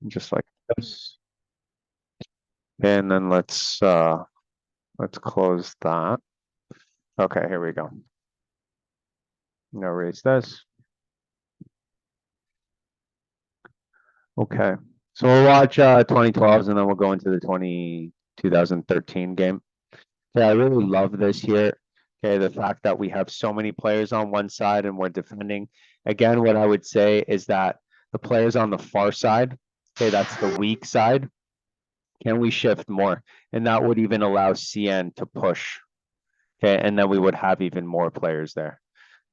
just like this. And then let's close that. Okay, here we go. Now erase this. Okay, so we'll watch 2012s and then we'll go into the 2013 game. Okay, I really love this here. Okay, the fact that we have so many players on one side and we're defending. Again, what I would say is that the players on the far side, okay, that's the weak side. Can we shift more? And that would even allow CN to push. Okay, and then we would have even more players there.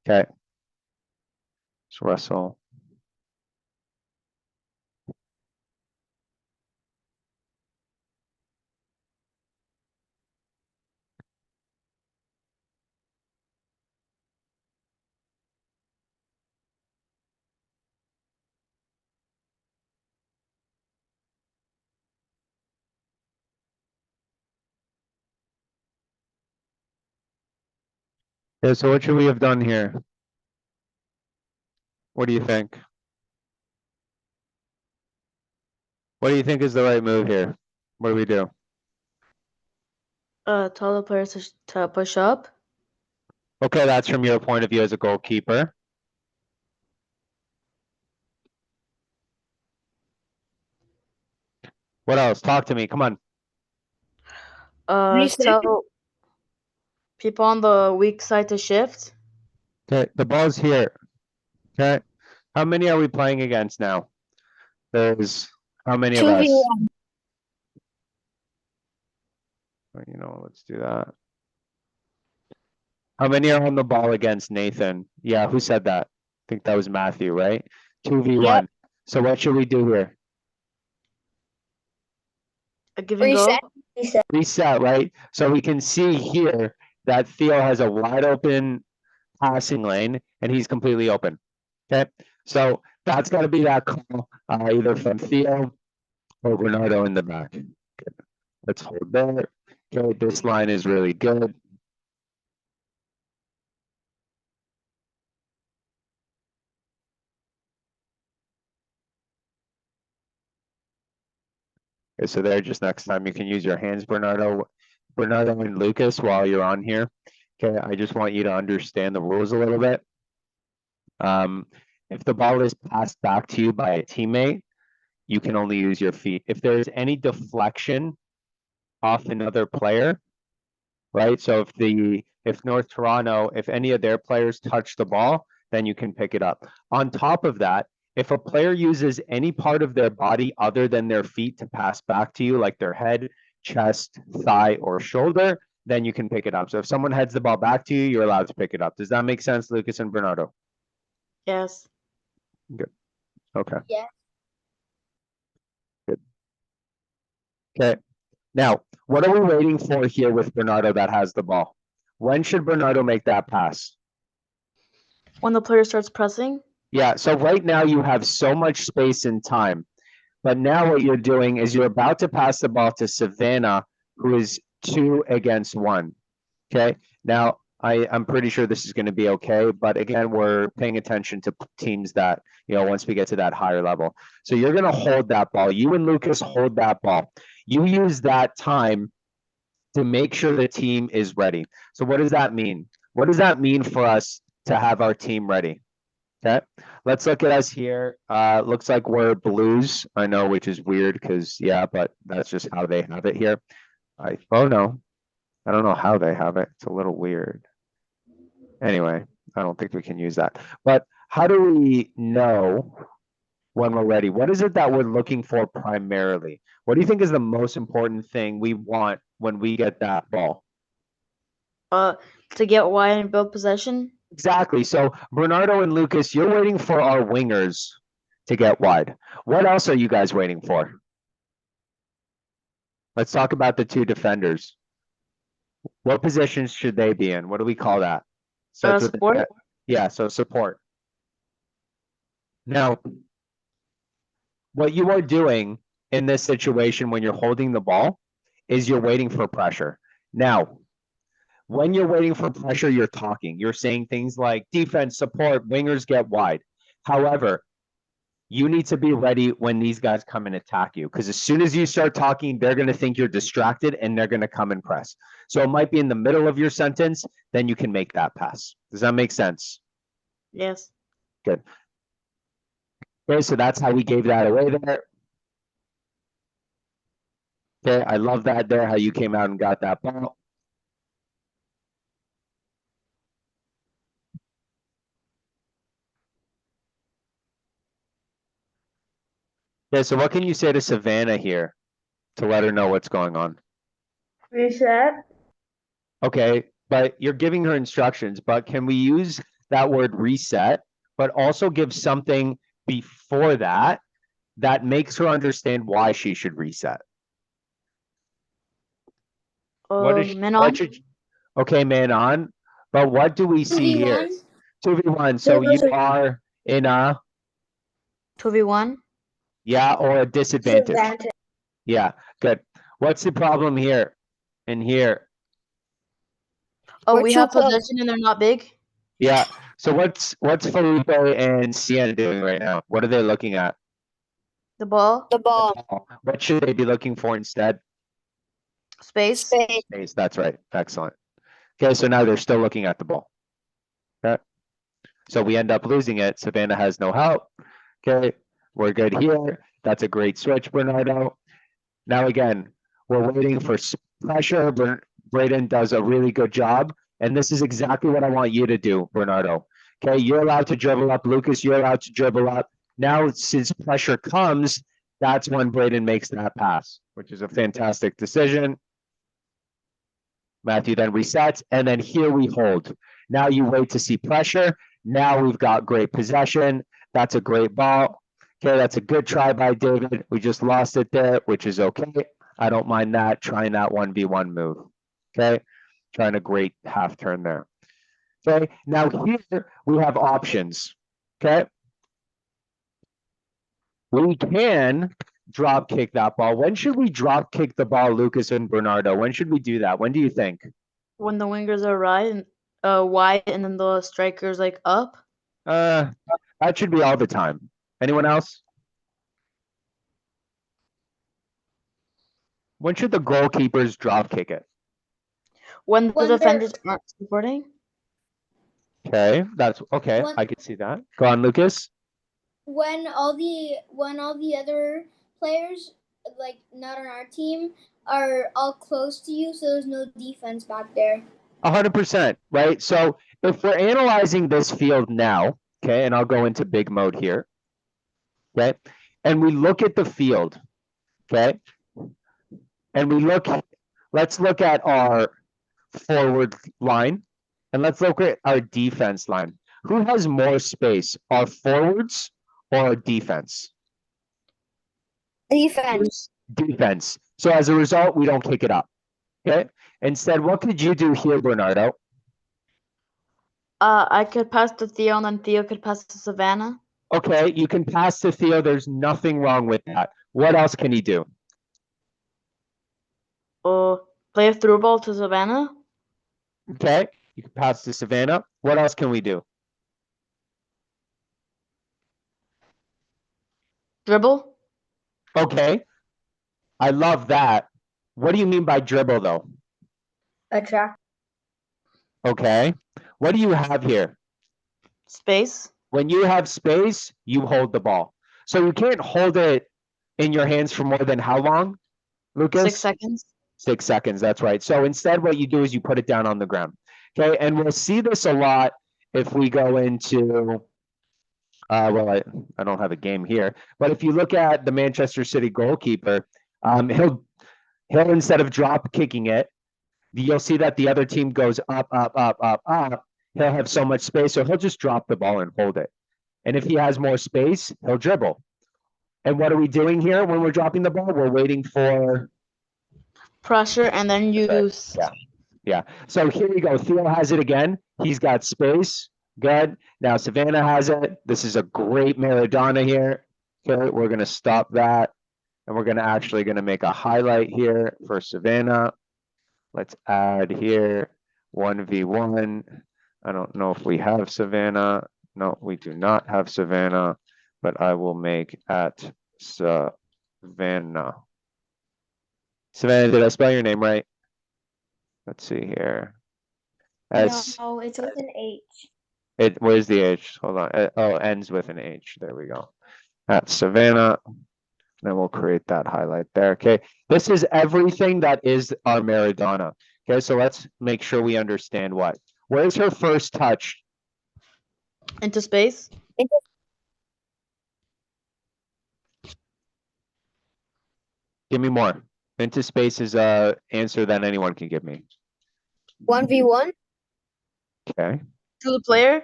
Okay. So Russell. Yeah, so what should we have done here? What do you think? What do you think is the right move here? What do we do? Tell the players to push up. Okay, that's from your point of view as a goalkeeper. What else? Talk to me. Come on. Reset. Tell people on the weak side to shift. Okay, the ball's here. Okay. How many are we playing against now? There's how many of us? 2v1. You know, let's do that. How many are on the ball against Nathan? Yeah, who said that? I think that was Matthew, right? 2v1. Yep. So what should we do here? A give and go. Reset. Reset. Reset, right? So we can see here that Theo has a wide open passing lane and he's completely open. Okay, so that's got to be that call either from Theo or Bernardo in the back. Okay. Let's hold there. Okay, this line is really good. Okay, so there, just next time you can use your hands, Bernardo and Lucas, while you're on here. Okay, I just want you to understand the rules a little bit. If the ball is passed back to you by a teammate, you can only use your feet. If there's any deflection off another player, right? So if North Toronto, if any of their players touch the ball, then you can pick it up. On top of that, if a player uses any part of their body other than their feet to pass back to you, like their head, chest, thigh, or shoulder, then you can pick it up. So if someone heads the ball back to you, you're allowed to pick it up. Does that make sense, Lucas and Bernardo? Yes. Good. Okay. Yeah. Good. Okay. Now, what are we waiting for here with Bernardo that has the ball? When should Bernardo make that pass? When the player starts pressing. Yeah, so right now you have so much space and time. But now what you're doing is you're about to pass the ball to Savannah, who is 2 against 1. Okay, now I'm pretty sure this is going to be okay. But again, we're paying attention to teams that, you know, once we get to that higher level. So you're going to hold that ball. You and Lucas hold that ball. You use that time to make sure the team is ready. So what does that mean? What does that mean for us to have our team ready? Okay, let's look at us here. Looks like we're blues. I know, which is weird because, yeah, but that's just how they have it here. Oh no, I don't know how they have it. It's a little weird. Anyway, I don't think we can use that. But how do we know when we're ready? What is it that we're looking for primarily? What do you think is the most important thing we want when we get that ball? To get wide and build possession. Exactly. So Bernardo and Lucas, you're waiting for our wingers to get wide. What else are you guys waiting for? Let's talk about the two defenders. What positions should they be in? What do we call that? Support. Yeah, so support. Now, what you are doing in this situation when you're holding the ball is you're waiting for pressure. Now, when you're waiting for pressure, you're talking. You're saying things like defense, support, wingers get wide. However, you need to be ready when these guys come and attack you. Because as soon as you start talking, they're going to think you're distracted and they're going to come and press. So it might be in the middle of your sentence, then you can make that pass. Does that make sense? Yes. Good. Okay, so that's how we gave that away there. Okay, I love that there, how you came out and got that ball. Okay, so what can you say to Savannah here to let her know what's going on? Reset. Okay, but you're giving her instructions, but can we use that word reset, but also give something before that that makes her understand why she should reset? What is Man what on. should okay, man on, but what do we see here? 2v1. 2v1, so you are in a 2v1. yeah or a disadvantage. Yeah, good. What's the problem here and here? Oh, We're we too have close. possession and they're not big. Yeah, so what's Felipe and Sienna doing right now? What are they looking at? The ball. The ball. What should they be looking for instead? Space. Space. Space, that's right. Excellent. Okay, so now they're still looking at the ball. Okay. So we end up losing it. Savannah has no help. Okay, we're good here. That's a great switch, Bernardo. Now again, we're waiting for pressure. Braden does a really good job. And this is exactly what I want you to do, Bernardo. Okay, you're allowed to dribble up. Lucas, you're allowed to dribble up. Now, since pressure comes, that's when Braden makes that pass, which is a fantastic decision. Matthew then resets, and then here we hold. Now you wait to see pressure. Now we've got great possession. That's a great ball. Okay, that's a good try by David. We just lost it there, which is okay. I don't mind that, trying that 1v1 move. Okay, trying a great half turn there. Okay, now here we have options. Okay, we can drop kick that ball. When should we drop kick the ball, Lucas and Bernardo? When should we do that? When do you think? When the wingers are wide and then the strikers like up. That should be all the time. Anyone else? When should the goalkeepers drop kick it? When the When they're- defenders aren't supporting. Okay, that's okay. When- I can see that. Go on, Lucas. When all the other players, like not on our team, are all close to you, so there's no defense back there. 100%, right? So if we're analyzing this field now, okay, and I'll go into big mode here, okay, and we look at the field, okay, and let's look at our forward line, and let's look at our defense line. Who has more space, our forwards or our defense? Defense. Defense. So as a result, we don't kick it up, okay? Instead, what could you do here, Bernardo? I could pass to Theo and then Theo could pass to Savannah. Okay, you can pass to Theo. There's nothing wrong with that. What else can he do? Or play a through ball to Savannah. Okay, you can pass to Savannah. What else can we do? Dribble. Okay, I love that. What do you mean by dribble, though? Attract. Okay, what do you have here? Space. When you have space, you hold the ball. So you can't hold it in your hands for more than how long, Lucas? 6 seconds. 6 seconds, that's right. So instead, what you do is you put it down on the ground. Okay, and we'll see this a lot if we go into, well, I don't have a game here, but if you look at the Manchester City goalkeeper, he'll instead of drop kicking it, you'll see that the other team goes up, up, up, up, up. He'll have so much space, so he'll just drop the ball and hold it. And if he has more space, he'll dribble. And what are we doing here when we're dropping the ball? We're waiting for Pressure and then use. Yeah. Yeah. So here we go. Theo has it again. He's got space. Good. Now Savannah has it. This is a great Maradona here. Okay, we're gonna stop that. And we're gonna actually gonna make a highlight here for Savannah. Let's add here 1v1. I don't know if we have Savannah. No, we do not have Savannah. but I will make at Savannah. Savannah, did I spell your name right? Let's see here. S. No, it's with an H. Where's the H? Hold on. Oh, ends with an H. There we go. At Savannah. Then we'll create that highlight there. Okay. This is everything that is our Maradona. Okay. So let's make sure we understand what. Where's her first touch? Into space. Give me more. Into space is a answer that anyone can give me. 1v1. Okay. To the player.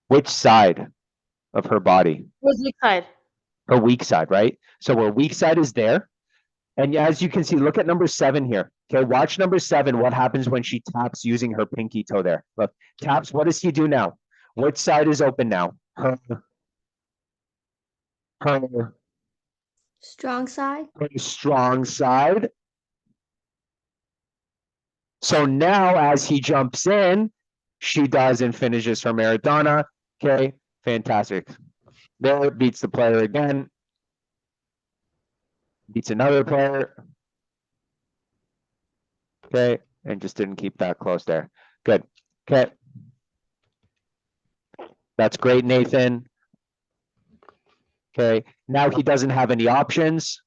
Which side of her body? Where's the side? Her weak side, right? So her weak side is there. And as you can see, look at number 7 here. Okay, watch number 7. What happens when she taps using her pinky toe there? Look, taps. What does he do now? Which side is open now? Her Strong side. strong side. So now as he jumps in, she does and finishes her Maradona. Okay, fantastic. There beats the player again. Beats another player. Okay, and just didn't keep that close there. Good. Okay. That's great, Nathan. Okay, now he doesn't have any options.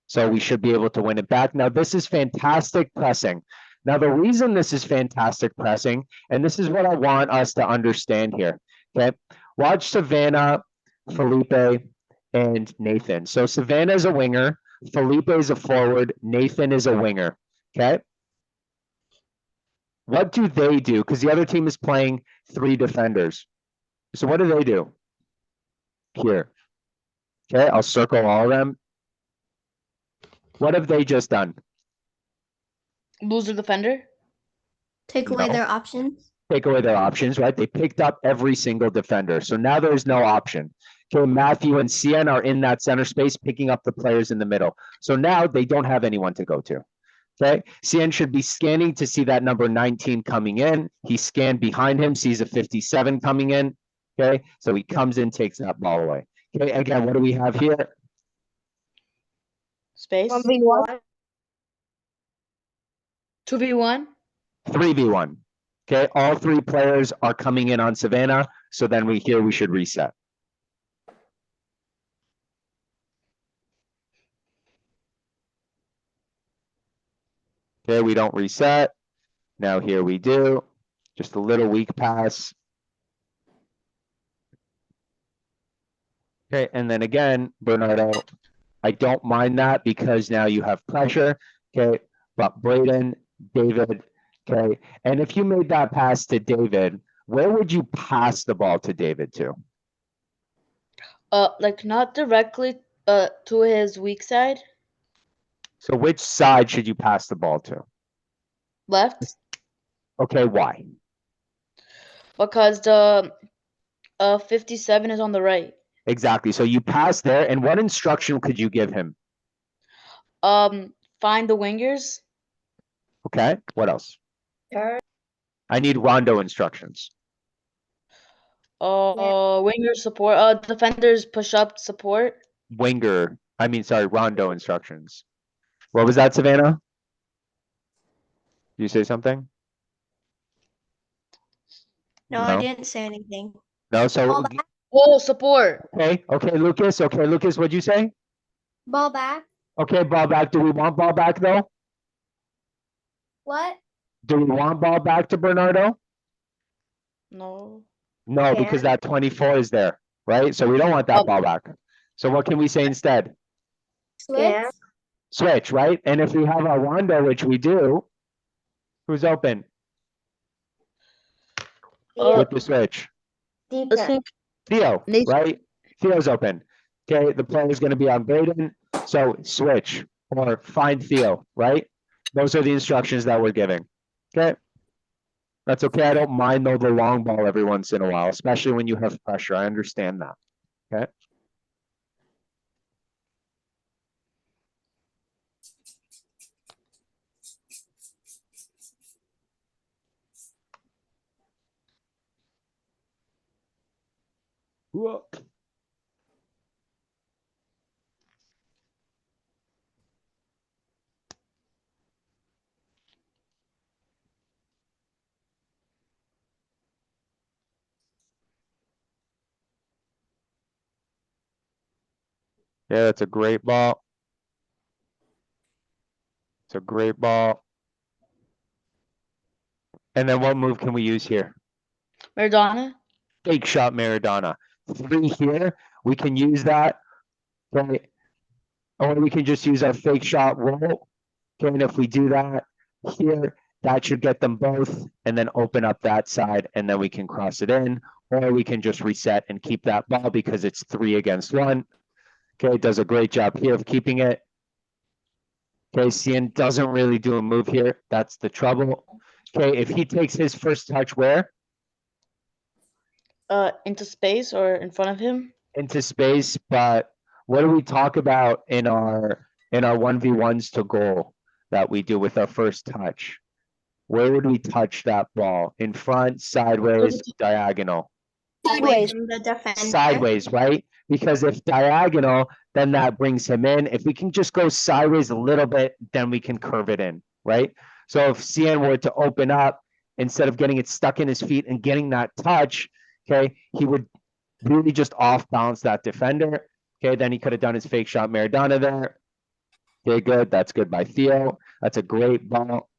So we should be able to win it back. Now, this is fantastic pressing. Now, the reason this is fantastic pressing, and this is what I want us to understand here. Okay, watch Savannah, Felipe, and Nathan. So Savannah is a winger, Felipe is a forward, Nathan is a winger. Okay. What do they do? Because the other team is playing 3 defenders. So what do? Here. Okay, I'll circle all of them. What have they just done? Lose the defender. Take away No. their options. Take away their options, right? They picked up every single defender. So now there's no option. Okay, Matthew and Cian are in that center space, picking up the players in the middle. So now they don't have anyone to go to. Okay, Cian should be scanning to see that number 19 coming in. He scanned behind him, sees a 57 coming in. Okay, so he comes in, takes that ball away. Okay, again, what do we have here? Space. 1v1. 2v1. 3v1. Okay, all 3 players are coming in on Savannah. So then we should reset. Okay, we don't reset. Now here we do. Just a little weak pass. Okay, and then again, Bernardo, I don't mind that because now you have pressure. Okay, but Braden, David, okay. And if you made that pass to David, where would you pass the ball to David to? Like not directly to his weak side. So which side should you pass the ball to? Left. Okay, why? Because the 57 is on the right. Exactly. So you pass there, and what instruction could you give him? Find the wingers. Okay, what else? I need rondo instructions. Winger support. Defenders push up support. Rondo instructions. What was that, Savannah? Did you say something? No, I didn't say anything. No, so, Ball back. Oh, support. okay, Lucas, what'd you say? Ball back. Okay, ball back. Do we want ball back though? What? Do we want ball back to Bernardo? No. No, because that 24 is there, right? So we don't want that ball back. So what can we say instead? Switch. Yeah. Switch, right? And if we have our rondo, which we do, who's open with the switch? I think Theo, Nathan. right? Theo's open. Okay, the player is going to be on Braden. So switch or find Theo, right? Those are the instructions that we're giving. Okay. That's okay. I don't mind though the long ball every once in a while, especially when you have pressure. I understand that. Okay. Whoa. Yeah, that's a great ball. It's a great ball. And then what move can we use here? Maradona. Fake shot Maradona. 3 here. We can use that. Okay. Or we can just use our fake shot roll. Okay, and if we do that here, that should get them both and then open up that side and then we can cross it in. Or we can just reset and keep that ball because it's 3 against 1. Okay, does a great job here of keeping it. Okay, Cian doesn't really do a move here. That's the trouble. Okay, if he takes his first touch where? Into space or in front of him. Into space, but what do we talk about in our 1v1s to goal that we do with our first touch? Where would we touch that ball? In front, sideways, diagonal? Away Sideways. from the defender. Sideways, right? Because if diagonal, then that brings him in. If we can just go sideways a little bit, then we can curve it in, right? So if Cian were to open up, instead of getting it stuck in his feet and getting that touch, okay, he would really just off balance that defender. Okay, then he could have done his fake shot Maradona there. Okay, good. That's good by Theo. That's a great ball.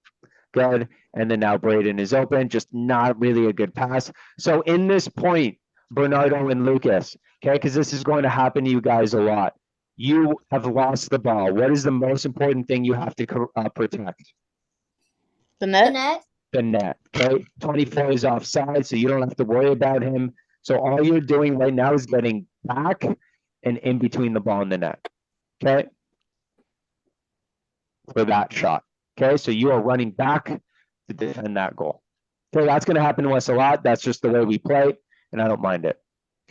Good. And then now Braden is open, just not really a good pass. So in this point, Bernardo and Lucas, okay, because this is going to happen to you guys a lot. You have lost the ball. What is the most important thing you have to protect? The The net. net. The net, okay? 24 is offside, so you don't have to worry about him. So all you're doing right now is getting back and in between the ball and the net, okay? For that shot, okay? So you are running back to defend that goal. Okay, that's gonna happen to us a lot. That's just the way we play, and I don't mind it.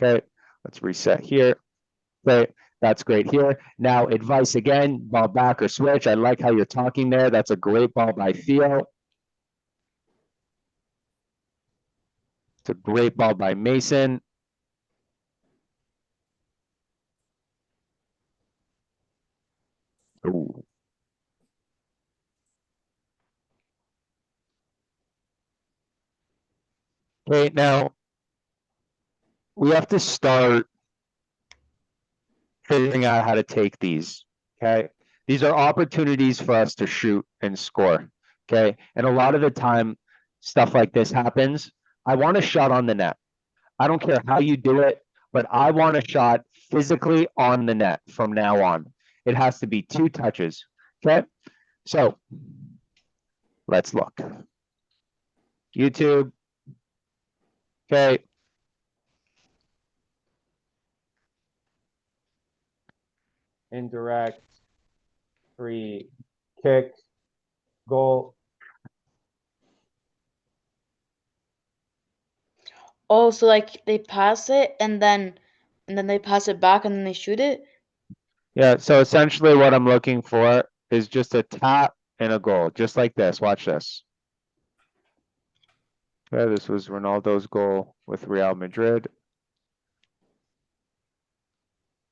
Okay, let's reset here. Okay, that's great here. Now advice again, ball back or switch. I like how you're talking there. That's a great ball by Theo. It's a great ball by Mason. Ooh. Okay, now we have to start figuring out how to take these, okay? These are opportunities for us to shoot and score, okay? And a lot of the time, stuff like this happens. I want a shot on the net. I don't care how you do it, but I want a shot physically on the net from now on. It has to be 2 touches, okay? So let's look. YouTube. Okay. Indirect, free kick, goal. Oh, so like they pass it and then they pass it back and then they shoot it. Yeah, so essentially what I'm looking for is just a tap and a goal, just like this. Watch this. Okay, this was Ronaldo's goal with Real Madrid.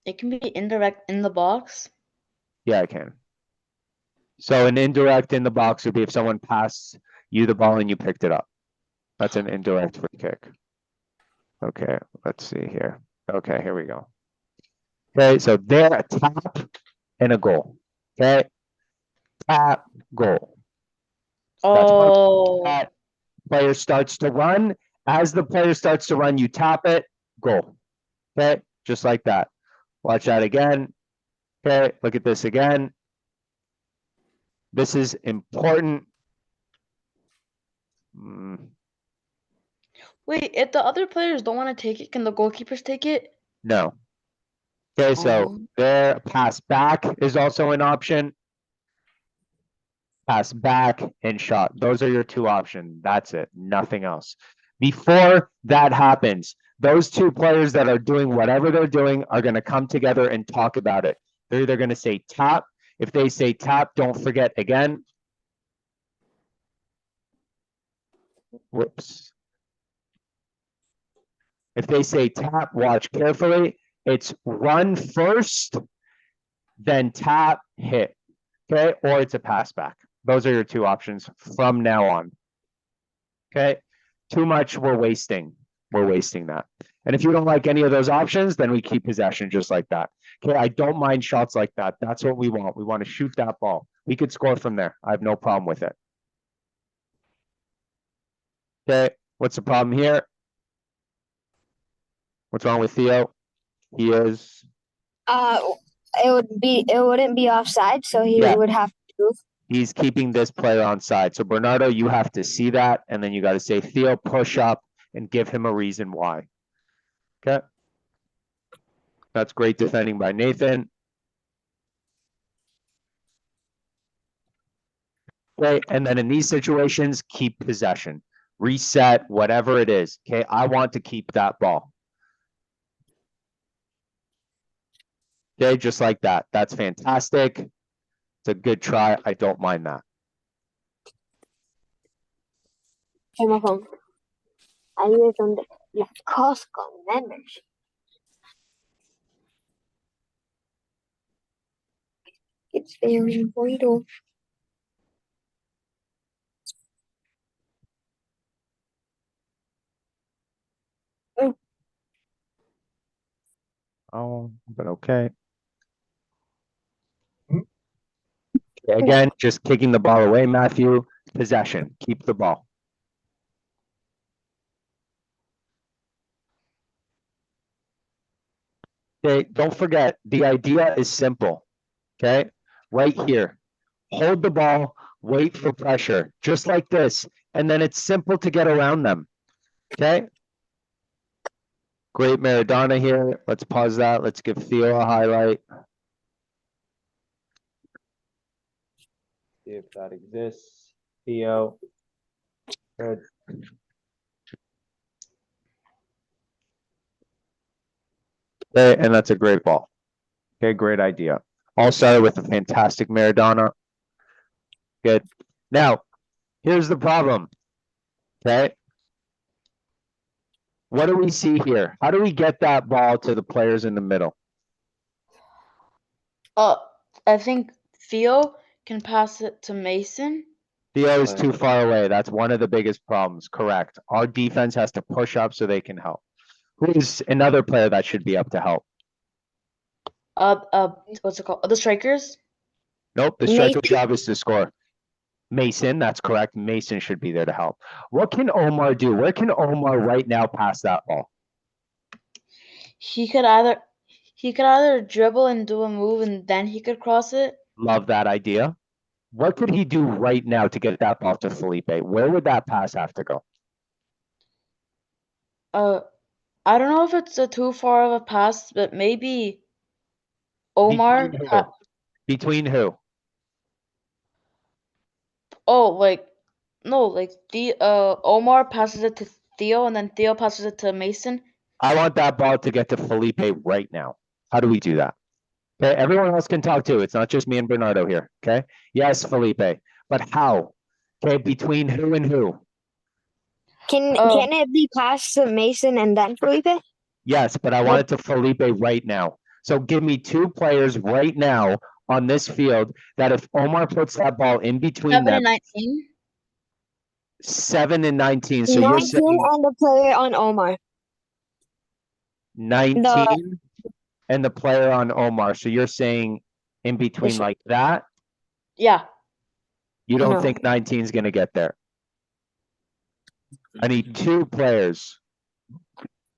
It can be indirect in the box. Yeah, I can. So an indirect in the box would be if someone passed you the ball and you picked it up. That's an indirect free kick. Okay, let's see here. Okay, here we go. Okay, so there, a tap and a goal. Okay, tap, goal. That's one Oh, tap. Player starts to run. As the player starts to run, you tap it, goal. Okay, just like that. Watch that again. Okay, look at this again. This is important. wait, if the other players don't want to take it, can the goalkeepers take it? No. Okay, so there, pass back is also an option. Pass back and shot. Those are your 2 options. That's it. Nothing else. Before that happens, those 2 players that are doing whatever they're doing are going to come together and talk about it. They're either going to say tap. If they say tap, don't forget again. Whoops. If they say tap, watch carefully. It's run first, then tap, hit. Okay, or it's a pass back. Those are your 2 options from now on. Okay, too much we're wasting. we're wasting that. And if you don't like any of those options, then we keep possession just like that. Okay, I don't mind shots like that. That's what we want. We want to shoot that ball. We could score from there. I have no problem with it. Okay, what's the problem here? What's wrong with Theo? He is, It wouldn't be offside, so he Yeah. would have to move. he's keeping this player on side. So Bernardo, you have to see that, and then you got to say, Theo, push up and give him a reason why. Okay. That's great defending by Nathan. Okay, and then in these situations, keep possession. Reset, whatever it is. Okay, I want to keep that ball. Okay, just like that. That's fantastic. It's a good try. I don't mind that. Hey, my phone. I live on the Costco membership. It's very vital. Oh, but okay. Okay, again, just kicking the ball away, Matthew. Possession. Keep the ball. Okay, don't forget, the idea is simple. Okay, right here. Hold the ball, wait for pressure, just like this. And then it's simple to get around them. Okay. Great Maradona here. Let's pause that. Let's give Theo a highlight. See if that exists. Theo. Good. Okay, and that's a great ball. Okay, great idea. All started with a fantastic Maradona. Good. Now, here's the problem. Okay. What do we see here? How do we get that ball to the players in the middle? I think Theo can pass it to Mason. Theo is too far away. That's one of the biggest problems. Correct. Our defense has to push up so they can help. Who is another player that should be up to help? What's it called? The strikers? Nope, the striker's Mason. job is to score. Mason, that's correct. Mason should be there to help. What can Omar do? Where can Omar right now pass that ball? He could either dribble and do a move and then he could cross it. Love that idea. What could he do right now to get that ball to Felipe? Where would that pass have to go? I don't know if it's too far of a pass, but maybe Omar. Between who? Between who? Oh, the Omar passes it to Theo and then Theo passes it to Mason. I want that ball to get to Felipe right now. How do we do that? Okay, everyone else can talk too. It's not just me and Bernardo here. Okay. Yes, Felipe. But how? Okay, between who and who? Can it be passed to Mason and then Felipe? Yes, but I want it to Felipe right now. So give me two players right now on this field that if Omar puts that ball in between 7 them, and 19. 7 and 19. So 19 you're saying and the player on Omar. 19 and the player on Omar. So you're saying in between like that? Yeah. You don't No. think 19 is going to get there? I need two players.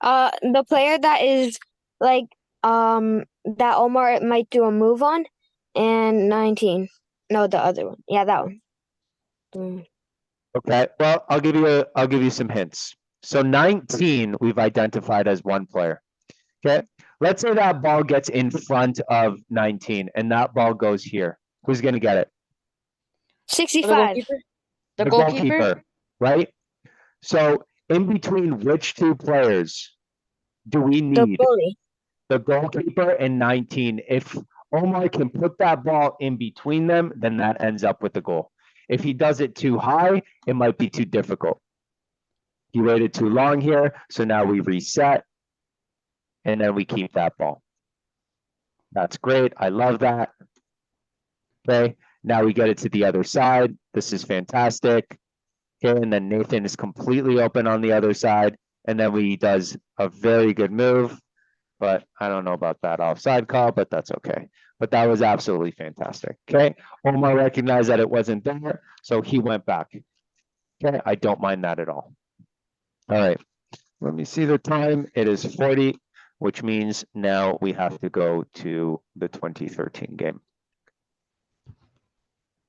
The player that is like that Omar might do a move on, and 19. No, the other one. Yeah, that one. Okay, well, I'll give you some hints. So 19 we've identified as one player. Okay, let's say that ball gets in front of 19 and that ball goes here. Who's going to get it? 65. The goalkeeper? Right? So in between which two players do we The need? bully. The goalkeeper and 19. If Omar can put that ball in between them, then that ends up with the goal. If he does it too high, it might be too difficult. He waited too long here, so now we reset, and then we keep that ball. That's great. I love that. Okay, now we get it to the other side. This is fantastic. Okay, and then Nathan is completely open on the other side. And then he does a very good move, but I don't know about that offside call, but that's okay. But that was absolutely fantastic. Okay, Omar recognized that it wasn't there, so he went back. Okay, I don't mind that at all. All right, let me see the time. It is 40, which means now we have to go to the 2013 game.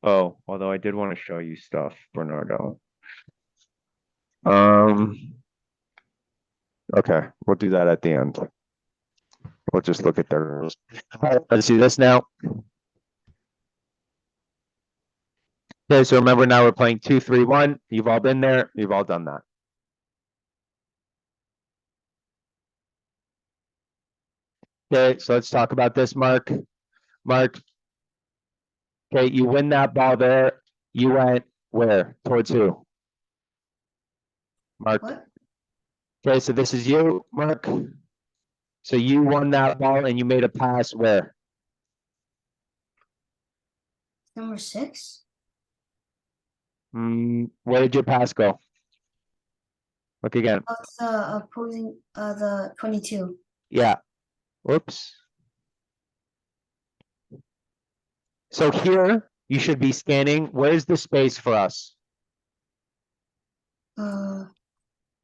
Oh, although I did want to show you stuff, Bernardo. Okay, we'll do that at the end. We'll just look at the rules. All right, let's do this now. Okay, so remember now we're playing 2-3-1. You've all been there. You've all done that. Okay, so let's talk about this, Mark. Mark, okay, you win that ball there. You went where? Towards who? Mark. What? Okay, so this is you, Mark. So you won that ball and you made a pass where? Number 6? Where did your pass go? Look again. Oh, it's the opposing, the 22. Yeah. Whoops. So here you should be scanning. Where's the space for us?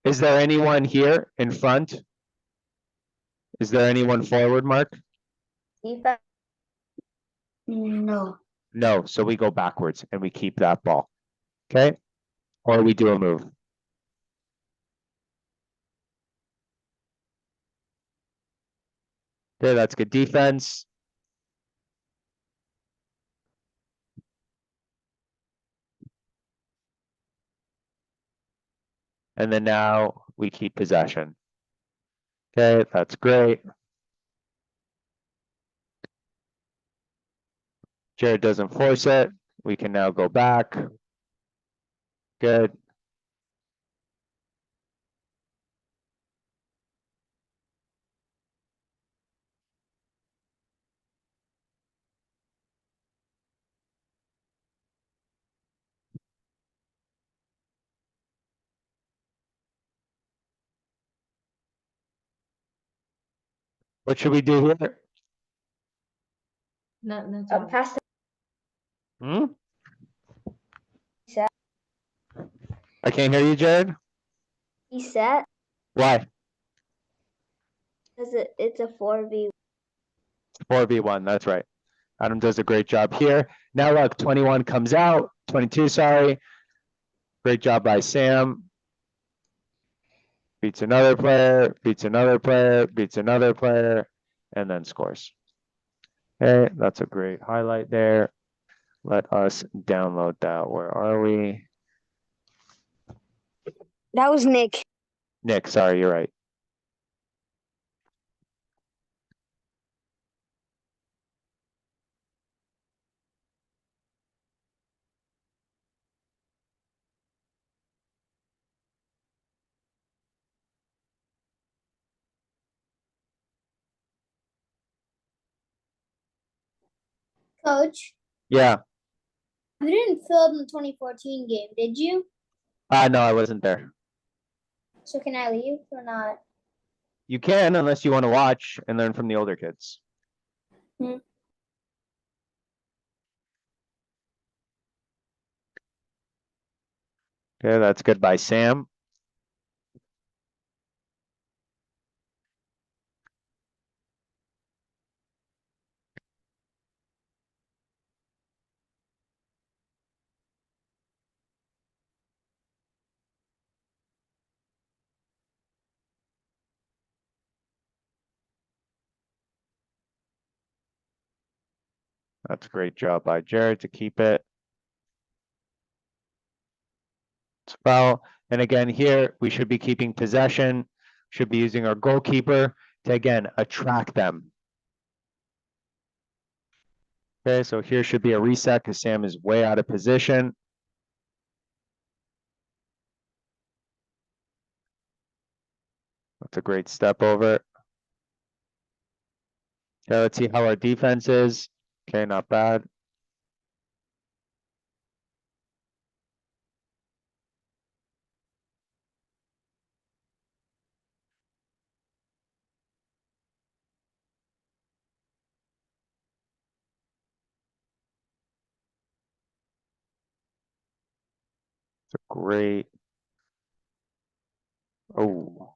Is there anyone here in front? Is there anyone forward, Mark? No. No, so we go backwards and we keep that ball. Okay? Or we do a move. Okay, that's good defense. And then now we keep possession. Okay, that's great. Jared doesn't force it. We can now go back. Good. What should we do here? Pass Hmm? Set. I can't hear you, Jared. reset Why? because it's a 4v. 4v1, that's right. Adam does a great job here. Now look, 21 comes out, 22, sorry. Great job by Sam. Beats another player, beats another player, beats another player, and then scores. Okay, that's a great highlight there. Let us download that. Where are we? That was Nick. Nick, sorry, you're right. Coach, Yeah. you didn't film the 2014 game, did you? No, I wasn't there. So can I leave or not? You can, unless you want to watch and learn from the older kids. Hmm. Okay, that's good by Sam. That's a great job by Jared to keep it. It's foul. And again, here we should be keeping possession, should be using our goalkeeper to again attract them. Okay, so here should be a reset because Sam is way out of position. That's a great step over. Okay, let's see how our defense is. Okay, not bad. It's a great. Oh.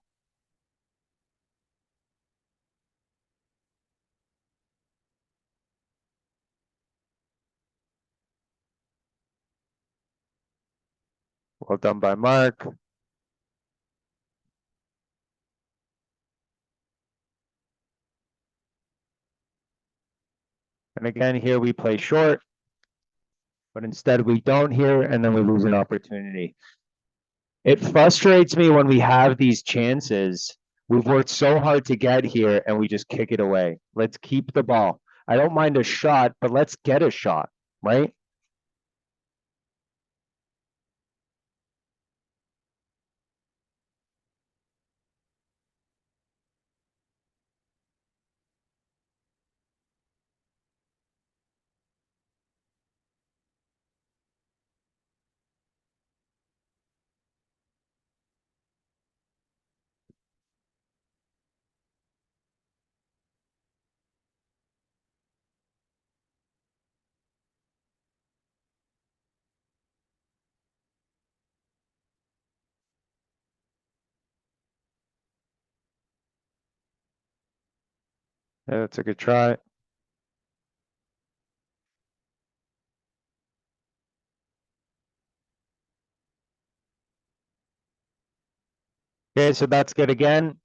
Well done by Mark. And again, here we play short, but instead we don't here, and then we lose an opportunity. It frustrates me when we have these chances. We've worked so hard to get here and we just kick it away. Let's keep the ball. I don't mind a shot, but let's get a shot, right? Yeah, that's a good try. Okay, so that's good again.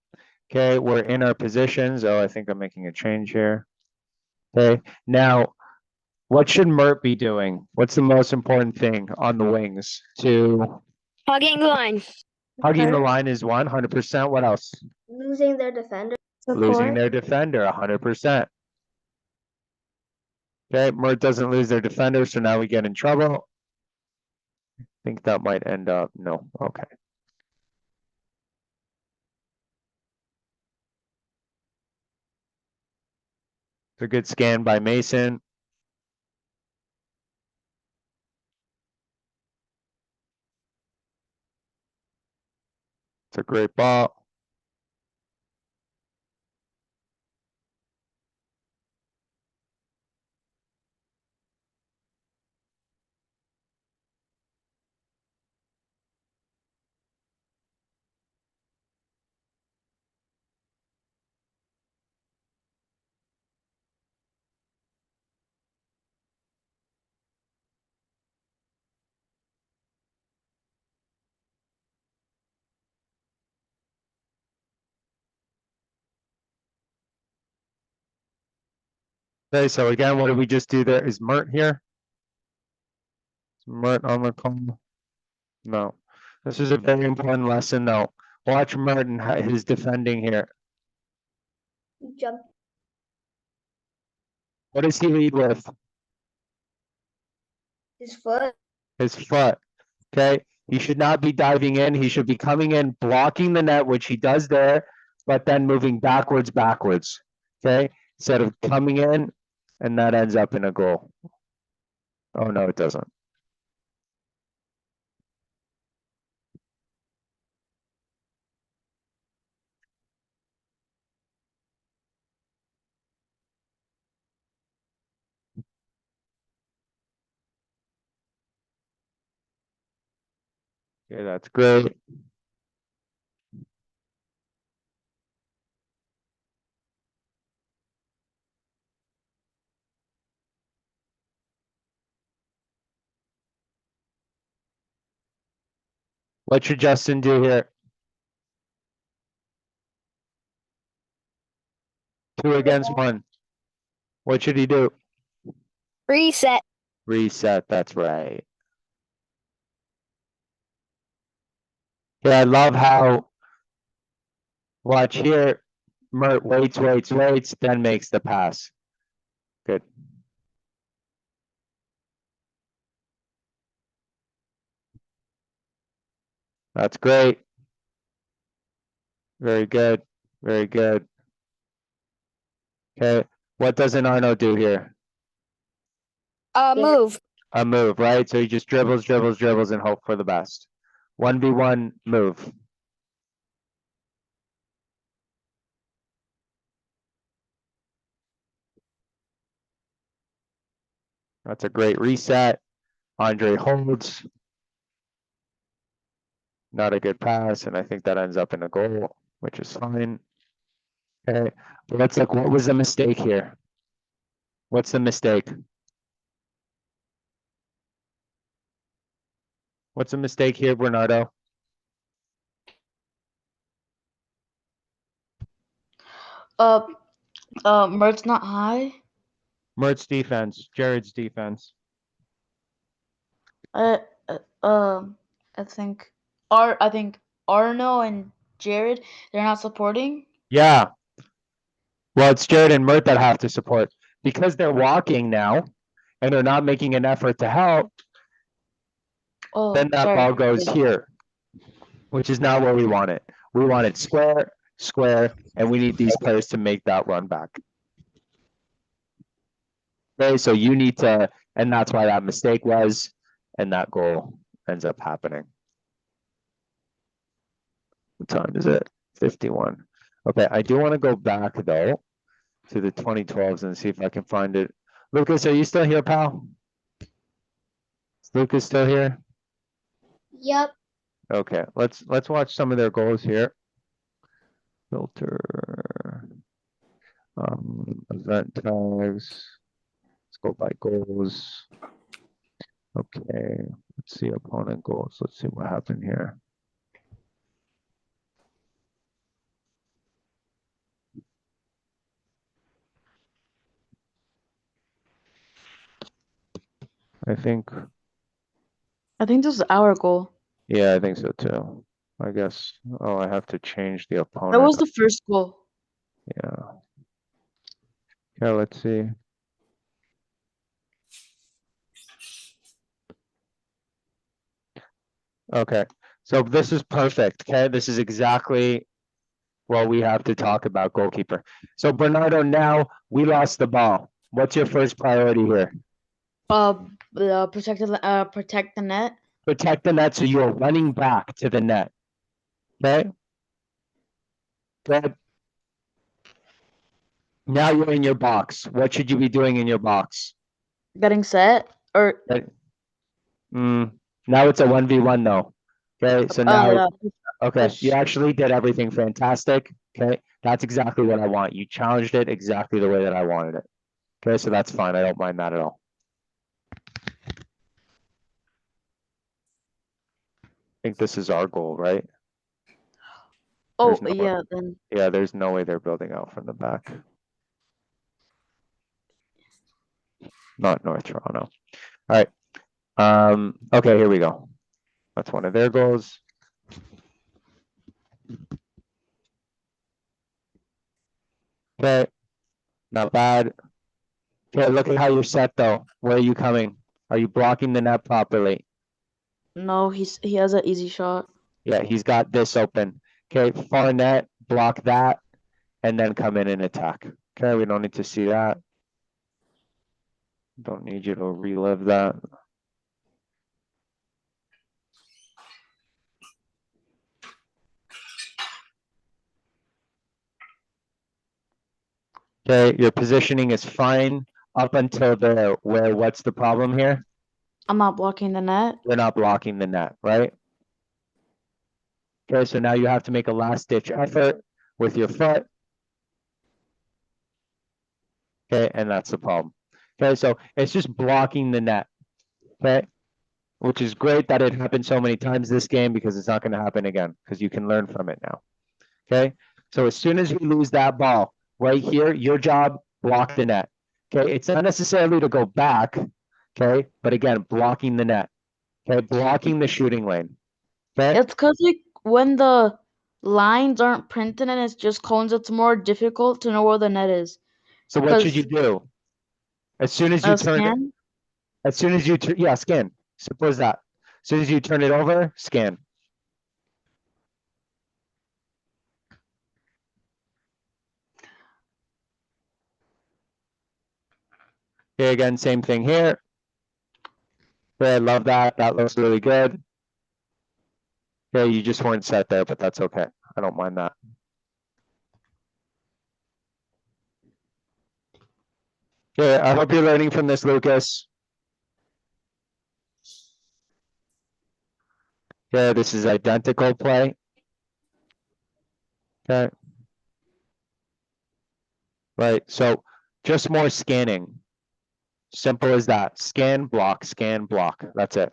Okay, we're in our positions. Oh, I think I'm making a change here. Okay, now what should Mert be doing? What's the most important thing on the wings? Hugging the line. Hugging the line is 100%. What else? Losing their defender. Losing their defender, 100%. Okay, Mert doesn't lose their defender, so now we get in trouble. I think that might end up, no, okay. It's a good scan by Mason. It's a great ball. Okay, so again, what did we just do there? Is Mert here? Is Mert on the call? No. This is a very important lesson though. Watch Mert and his defending here. Jump. What does he lead with? His foot. His foot. Okay, he should not be diving in. He should be coming in, blocking the net, which he does there, but then moving backwards. Okay, instead of coming in, and that ends up in a goal. Oh no, it doesn't. Okay, that's great. What should Justin do here? 2 against 1. What should he do? Reset. Reset, that's right. Yeah, I love how, watch here, Mert waits, then makes the pass. Good. That's great. Very good, very good. Okay, what doesn't Arno do here? Move. A move, right? So he just dribbles, and hope for the best. 1v1 move. That's a great reset. Andre holds. Not a good pass, and I think that ends up in a goal, which is fine. Okay, but let's look, what was the mistake here? What's the mistake? What's the mistake here, Bernardo? Mert's not high. Mert's defense, Jared's defense. Uh, I think Arno and Jared, they're not supporting. Yeah. Well, it's Jared and Mert that have to support because they're walking now and they're not making an effort to help. Oh, Then that sorry. ball goes here, which is not where we want it. We want it square, square, and we need these players to make that run back. Okay, so you need to, and that's why that mistake was, and that goal ends up happening. What time is it? 51. Okay, I do want to go back though to the 2012s and see if I can find it. Lucas, are you still here, pal? Is Lucas still here? Yep. Okay, let's watch some of their goals here. Filter. Event tags. Let's go by goals. Okay, let's see opponent goals. Let's see what happened here. I think, this is our goal. yeah, I think so too. I guess, oh, I have to change the That opponent. was the first goal. Yeah. Yeah, let's see. Okay, so this is perfect, okay? This is exactly what we have to talk about goalkeeper. So Bernardo, now we lost the ball. What's your first priority here? Protect the net. Protect the net so you're running back to the net. Okay? Good. Now you're in your box. What should you be doing in your box? Getting set or Now it's a 1v1 though. Okay, so now, yeah. okay, you push. actually did everything fantastic. Okay, that's exactly what I want. You challenged it exactly the way that I wanted it. Okay, so that's fine. I don't mind that at all. I think this is our goal, right? Oh There's no way- yeah, then Yeah, there's no way they're building out from the back. Not North Toronto. All right. Okay, here we go. That's one of their goals. Okay, not bad. Okay, look at how you're set though. Where are you coming? Are you blocking the net properly? no, he has an easy shot. Yeah, he's got this open. Okay, far net, block that, and then come in and attack. Okay, we don't need to see that. Don't need you to relive that. Okay, your positioning is fine up until there. Where, what's the problem here? I'm not blocking the net. You're not blocking the net, right? Okay, so now you have to make a last ditch effort with your foot. Okay, and that's the problem. Okay, so it's just blocking the net. Okay, which is great that it happened so many times this game because it's not going to happen again because you can learn from it now. Okay, so as soon as you lose that ball right here, your job, block the net. Okay, it's not necessarily to go back. Okay, but again, blocking the net. Okay, blocking the shooting lane. Okay, It's because like when the lines aren't printed and it's just cones, it's more difficult to know where the net is. so what should you do? As soon as you turn it, Scan. as soon as you turn, yeah, scan. Simple as that. As soon as you turn it over, scan. Okay, again, same thing here. Okay, I love that. That looks really good. Okay, you just weren't set there, but that's okay. I don't mind that. Okay, I hope you're learning from this, Lucas. Okay, this is identical play. Okay. Right, so just more scanning. Simple as that. Scan, block, that's it.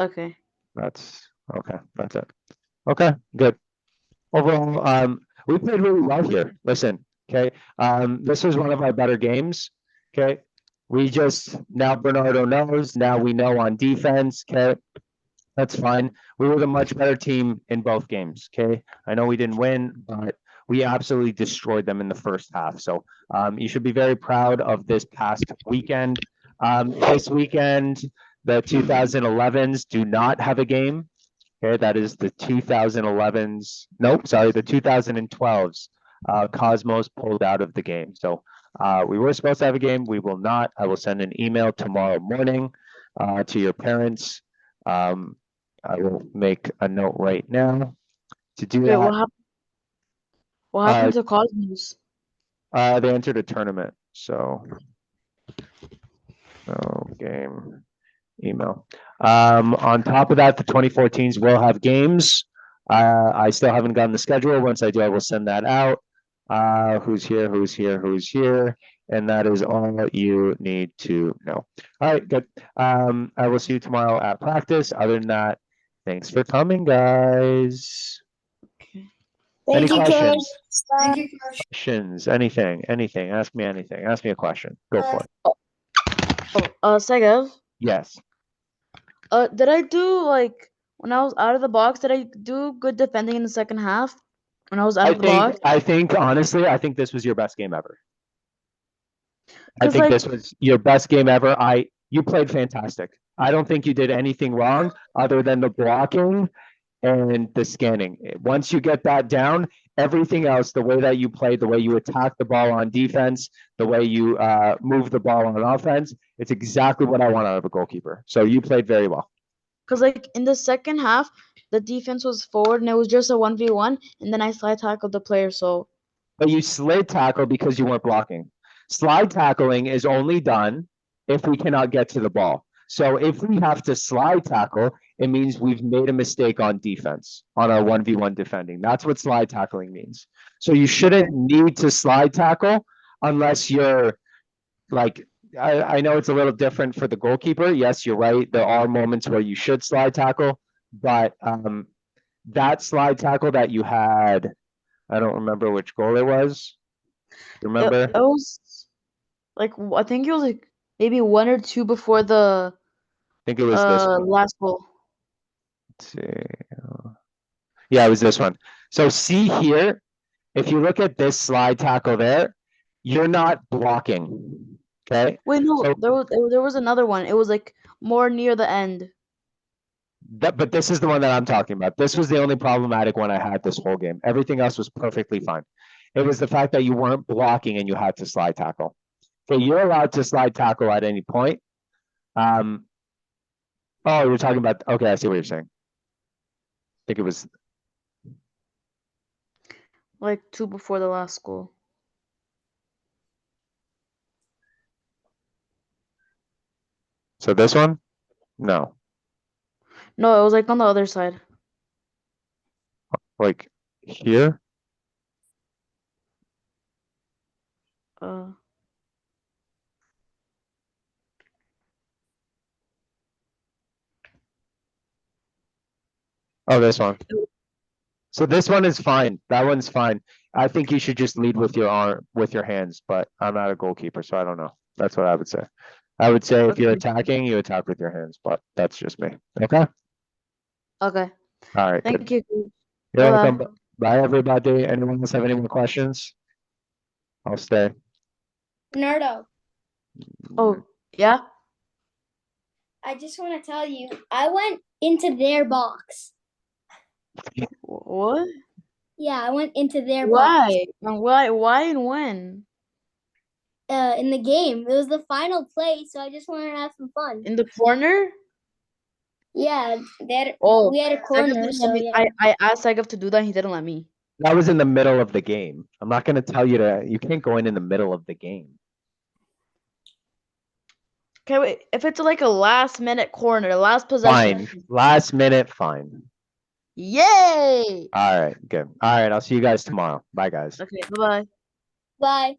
Okay. That's, okay, that's it. Okay, good. Overall, we played really well here. Listen, okay, this was one of our better games. Okay, we just, now Bernardo knows, now we know on defense. Okay, that's fine. We were the much better team in both games. Okay, I know we didn't win, but we absolutely destroyed them in the first half. So you should be very proud of this past weekend. This weekend, the 2011s do not have a game. Okay, that is the 2011s. Nope, sorry, the 2012s. Cosmos pulled out of the game. So we were supposed to have a game. We will not. I will send an email tomorrow morning to your parents. I will make a note right now to do Wait, that. what happened to Cosmos? They entered a tournament, so no game email. On top of that, the 2014s will have games. I still haven't gotten the schedule. Once I do, I will send that out. Who's here, who's here, who's here? And that is all you need to know. All right, good. I will see you tomorrow at practice. Other than that, thanks for coming, guys. Any Thank you, Coach. questions? Thank you, Coach. Questions? Anything? Ask me anything. Ask me a question. Go for it. Segev, Yes. did I do like when I was out of the box? Did I do good defending in the second half? When I was out of the box? I think honestly, I think this was your best game ever. I 'Cause, think like- this was your best game ever. You played fantastic. I don't think you did anything wrong other than the blocking and the scanning. Once you get that down, everything else, the way that you played, the way you attack the ball on defense, the way you move the ball on offense, it's exactly what I want out of a goalkeeper. So you played very well. Cause like in the second half, the defense was forward and it was just a 1v1, and then I slide tackled the player. So But you slid tackle because you weren't blocking. Slide tackling is only done if we cannot get to the ball. So if we have to slide tackle, it means we've made a mistake on defense, on our 1v1 defending. That's what slide tackling means. So you shouldn't need to slide tackle unless you're like, I know it's a little different for the goalkeeper. Yes, you're right. There are moments where you should slide tackle, but that slide tackle that you had, I don't remember which goal it was. Remember? it was like I think it was like maybe 1 or 2 before the I think it was this one. last goal. Let's see. Yeah, it was this one. So see here, if you look at this slide tackle there, you're not blocking. Okay. Wait, no, So- there was another one. It was like more near the end. But this is the one that I'm talking about. This was the only problematic one I had this whole game. Everything else was perfectly fine. It was the fact that you weren't blocking and you had to slide tackle. Okay, you're allowed to slide tackle at any point. Oh, you're talking about, okay, I see what you're saying. I think it was, Like 2 before the last goal. so this one? No, No, it was like on the other side. like here? Uh, Oh, this one. So this one is fine. That one's fine. I think you should just lead with your arm, with your hands, but I'm not a goalkeeper, so I don't know. That's what I would say. I would say if you're Okay. attacking, you attack with your hands, but that's just me. Okay? okay. All right, good. Thank you. You're Bye-bye. welcome. Bye, everybody. Anyone else have any more questions? I'll stay. Bernardo, Oh, yeah? I just want to tell you, I went into their box. What? Yeah, I went into their Why? And why and when? box. In the game. It was the final play, so I just wanted to have some fun. In the corner? Yeah, Oh, we had a Segev corner, didn't so let me- yeah. I asked Segev to do that, he didn't let me. That was in the middle of the game. I'm not gonna tell you to, you can't go in the middle of the game. Okay, wait. If it's like a last minute corner, last possession. Fine. Last minute, fine. Yay! All right, good. All right, I'll see you guys tomorrow. Bye, guys. Okay, bye bye. Bye.